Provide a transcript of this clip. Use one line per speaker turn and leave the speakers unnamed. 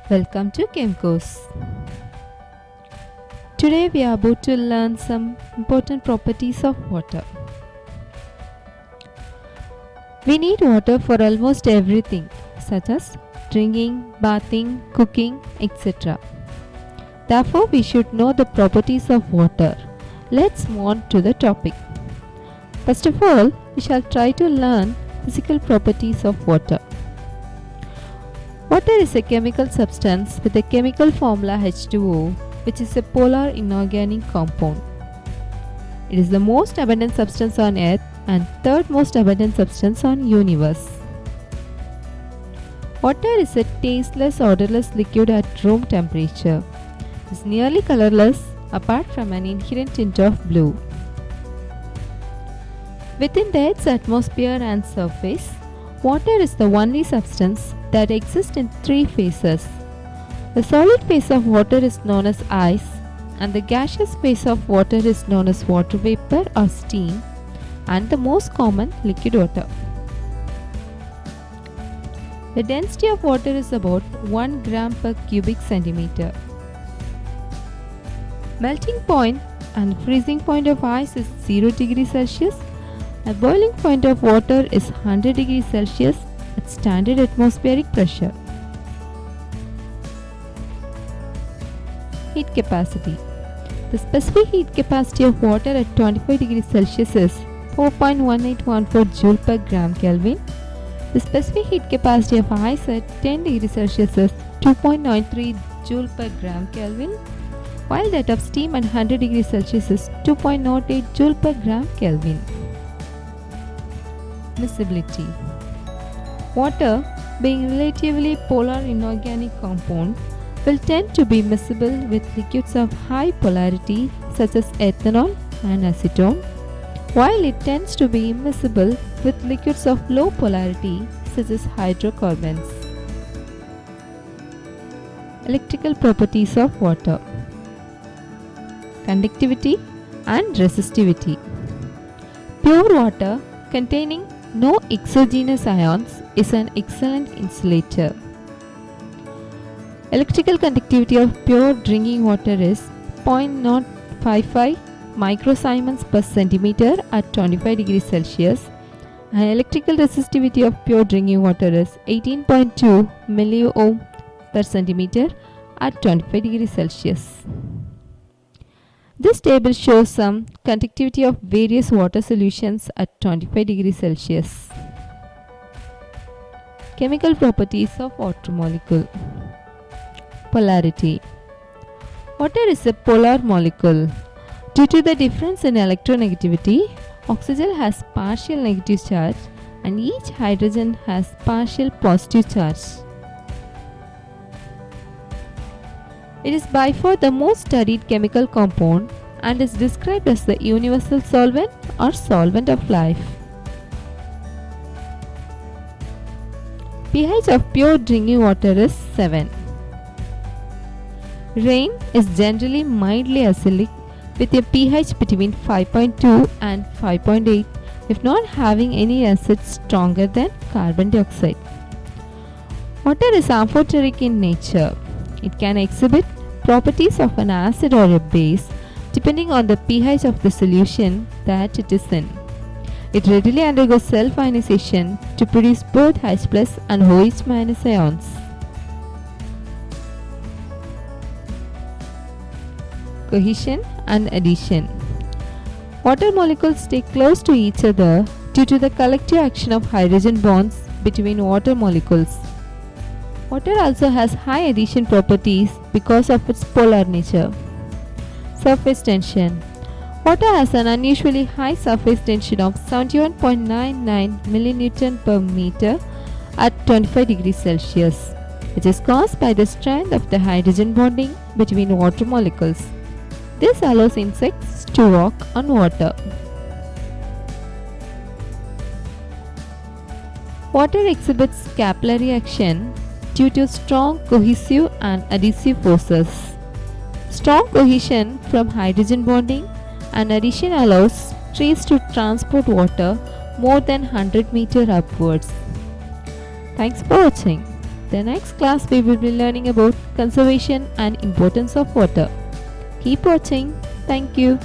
Welcome to Chemcourse. Today we are about to learn some important properties of water. We need water for almost everything, such as drinking, bathing, cooking, etc. Therefore, we should know the properties of water. Let's move on to the topic. First of all, we shall try to learn physical properties of water. Water is a chemical substance with a chemical formula H2O, which is a polar inorganic compound. It is the most abundant substance on Earth and third most abundant substance on universe. Water is a tasteless, odorless liquid at room temperature. It is nearly colorless apart from an inherent tint of blue. Within the Earth's atmosphere and surface, water is the only substance that exists in three phases. The solid phase of water is known as ice, and the gaseous phase of water is known as water vapor or steam, and the most common, liquid water. The density of water is about 1 gram per cubic centimeter. Melting point and freezing point of ice is 0 degrees Celsius. A boiling point of water is 100 degrees Celsius at standard atmospheric pressure. Heat capacity. The specific heat capacity of water at 25 degrees Celsius is 4.1814 joule per gram Kelvin. The specific heat capacity of ice at 10 degrees Celsius is 2.93 joule per gram Kelvin, while that of steam at 100 degrees Celsius is 2.08 joule per gram Kelvin. Miscibility. Water, being relatively polar inorganic compound, will tend to be miscible with liquids of high polarity such as ethanol and acetone, while it tends to be immiscible with liquids of low polarity such as hydrocarbons. Electrical properties of water: conductivity and resistivity. Pure water containing no exogenous ions is an excellent insulator. Electrical conductivity of pure drinking water is 0.055 microsiemens per centimeter at 25 degrees Celsius, and electrical resistivity of pure drinking water is 18.2 milliohm per centimeter at 25 degrees Celsius. This table shows some conductivity of various water solutions at 25 degrees Celsius. Chemical properties of water molecule. Polarity. Water is a polar molecule. Due to the difference in electronegativity, oxygen has partial negative charge and each hydrogen has partial positive charge. It is by far the most studied chemical compound and is described as the universal solvent or solvent of life. pH of pure drinking water is 7. Rain is generally mildly acidic with a pH between 5.2 and 5.8, if not having any acid stronger than carbon dioxide. Water is amphoteric in nature. It can exhibit properties of an acid or a base depending on the pH of the solution that it is in. It readily undergoes self-ionization to produce both H plus and OH minus ions. Cohesion and adhesion. Water molecules stay close to each other due to the collective action of hydrogen bonds between water molecules. Water also has high adhesion properties because of its polar nature. Surface tension. Water has an unusually high surface tension of 71.99 millinewton per meter at 25 degrees Celsius, which is caused by the strength of the hydrogen bonding between water molecules. This allows insects to walk on water. Water exhibits capillary action due to strong cohesive and adhesive forces. Strong cohesion from hydrogen bonding and adhesion allows trees to transport water more than 100 meters upwards. Thanks for watching. the next class, we will be learning about conservation and importance of water. Keep watching. Thank you.